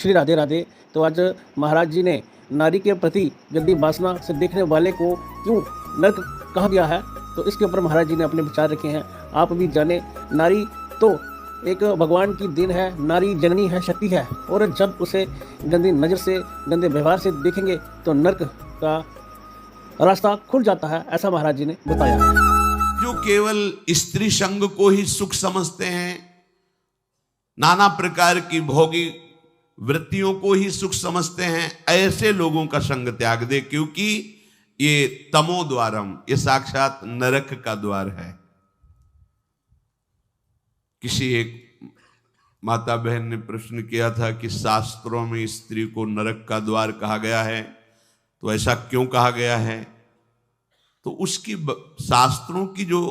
श्री राधे राधे। तो आज महाराज जी ने नारी के प्रति गंदी वासना से देखने वाले को क्यों नर्क कहा गया है, तो इसके ऊपर महाराज जी ने अपने विचार रखे हैं। आप भी जाने। नारी तो एक भगवान की देन है, नारी जननी है, शक्ति है, और जब उसे गंदी नज़र से, गंदे व्यवहार से देखेंगे तो नर्क का रास्ता खुल जाता है, ऐसा महाराज जी ने बताया। जो केवल स्त्री संग को ही सुख समझते हैं, नाना प्रकार की भोगी वृत्तियों को ही सुख समझते हैं, ऐसे लोगों का संग त्याग दे, क्योंकि ये तमो द्वारम, ये साक्षात नरक का द्वार है। किसी एक माता बहन ने प्रश्न किया था कि शास्त्रों में स्त्री को नरक का द्वार कहा गया है, तो ऐसा क्यों कहा गया है? तो उसकी शास्त्रों की जो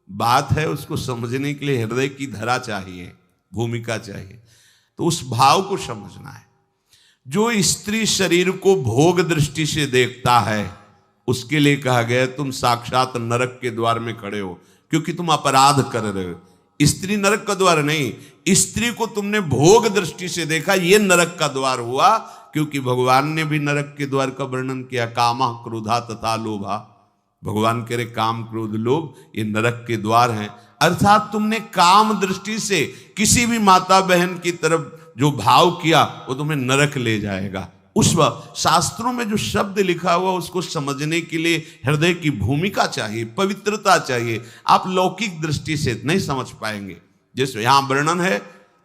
बात है उसको समझने के लिए हृदय की धरा चाहिए, भूमिका चाहिए। तो उस भाव को समझना है। जो स्त्री शरीर को भोग दृष्टि से देखता है, उसके लिए कहा गया तुम साक्षात नरक के द्वार में खड़े हो, क्योंकि तुम अपराध कर रहे हो। स्त्री नरक का द्वार नहीं, स्त्री को तुमने भोग दृष्टि से देखा, ये नरक का द्वार हुआ। क्योंकि भगवान ने भी नरक के द्वार का वर्णन किया, कामा क्रोधा तथा लोभा। भगवान कह रहे काम क्रोध लोभ ये नरक के द्वार हैं। अर्थात तुमने काम दृष्टि से किसी भी माता बहन की तरफ जो भाव किया वो तुम्हें नरक ले जाएगा। उस वक्त शास्त्रों में जो शब्द लिखा हुआ उसको समझने के लिए हृदय की भूमिका चाहिए, पवित्रता चाहिए। आप लौकिक दृष्टि से नहीं समझ पाएंगे। जैसे यहां वर्णन है,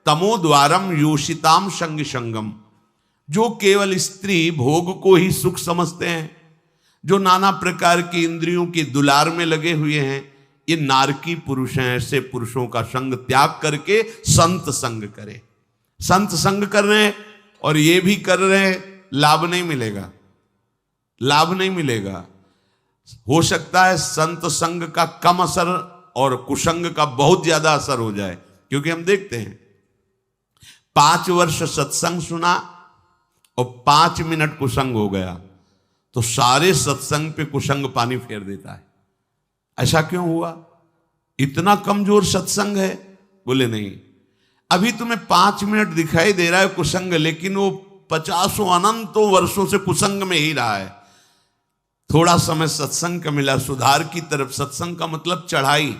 तमो द्वारम योषिताम संग संगम। जो केवल स्त्री भोग को ही सुख समझते हैं, जो नाना प्रकार की इंद्रियों की दुलार में लगे हुए हैं, ये नारकी पुरुष हैं। ऐसे पुरुषों का संग त्याग करके संत संग करें। संत संग कर रहे हैं और ये भी कर रहे हैं, लाभ नहीं मिलेगा, लाभ नहीं मिलेगा। हो सकता है संत संग का कम असर और कुसंग का बहुत ज्यादा असर हो जाए। क्योंकि हम देखते हैं 5 वर्ष सत्संग सुना और 5 मिनट कुसंग हो गया, तो सारे सत्संग पे कुसंग पानी फेर देता है। ऐसा क्यों हुआ? इतना कमजोर सत्संग है? बोले नहीं, अभी तुम्हें 5 मिनट दिखाई दे रहा है कुसंग, लेकिन वो 50 अनंतों वर्षों से कुसंग में ही रहा है। थोड़ा समय सत्संग का मिला, सुधार की तरफ। सत्संग का मतलब चढ़ाई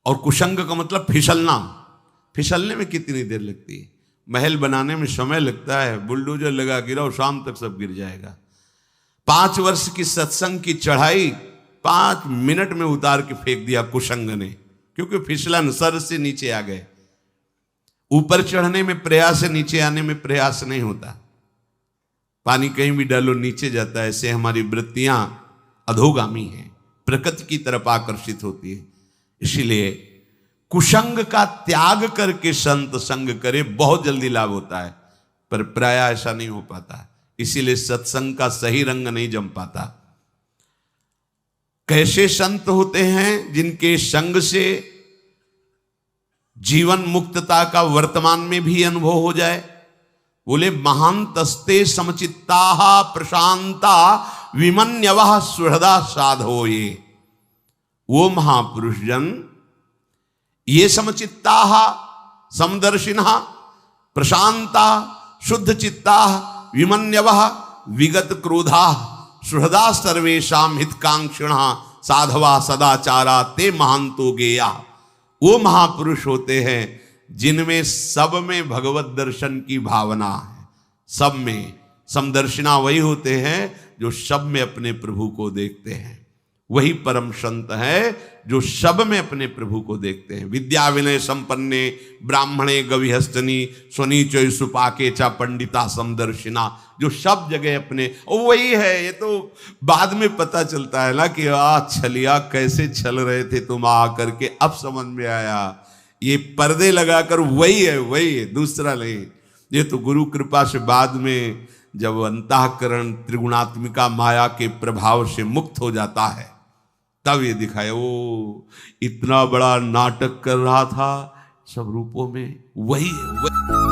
और कुसंग का मतलब फिसलना। फिसलने में कितनी देर लगती है? महल बनाने में समय लगता है, बुलडोजर लगा गिराओ, शाम तक सब गिर जाएगा। 5 वर्ष की सत्संग की चढ़ाई 5 मिनट में उतार के फेंक दिया कुसंग ने, क्योंकि फिसलन, सर से नीचे आ गए। ऊपर चढ़ने में प्रयास है, नीचे आने में प्रयास नहीं होता। पानी कहीं भी डालो नीचे जाता है। ऐसे हमारी वृत्तियां अधोगामी हैं, प्रकृति की तरफ आकर्षित होती है। इसीलिए कुसंग का त्याग करके संत संग करे, बहुत जल्दी लाभ होता है, पर प्राय ऐसा नहीं हो पाता। इसीलिए सत्संग का सही रंग नहीं जम पाता। कैसे संत होते हैं? जिनके संग से जीवन मुक्तता का वर्तमान में भी अनुभव हो जाए। बोले महांतस्ते समचित्ता प्रशांता विमन्यवः सुहृदा साधो। ये वो महापुरुष जन, ये समचित्ता समदर्शिनः प्रशांता शुद्ध चित्ता विमन्यवः विगत क्रोधा सुहृदा सर्वेषां हितकांक्षिणः साधवा सदाचारा ते महांतो गेया। वो महापुरुष होते हैं जिनमें सब में भगवत दर्शन की भावना है। सब में समदर्शिना वही होते हैं जो सब में अपने प्रभु को देखते हैं। वही परम संत है जो सब में अपने प्रभु को देखते हैं। विद्या विनय संपन्ने ब्राह्मणे गविहस्तनी स्वनीचय सुपाके चा पंडिता समदर्शिना। जो सब जगह अपने, वही है। ये तो बाद में पता चलता है ना कि छलिया कैसे छल रहे थे तुम आ करके, अब समझ में आया। ये पर्दे लगाकर वही है, दूसरा नहीं। ये तो गुरु कृपा से बाद में जब अंतःकरण त्रिगुणात्मिका माया के प्रभाव से मुक्त हो जाता है, तब ये दिखाया वो इतना बड़ा नाटक कर रहा था, सब रूपों में वही है।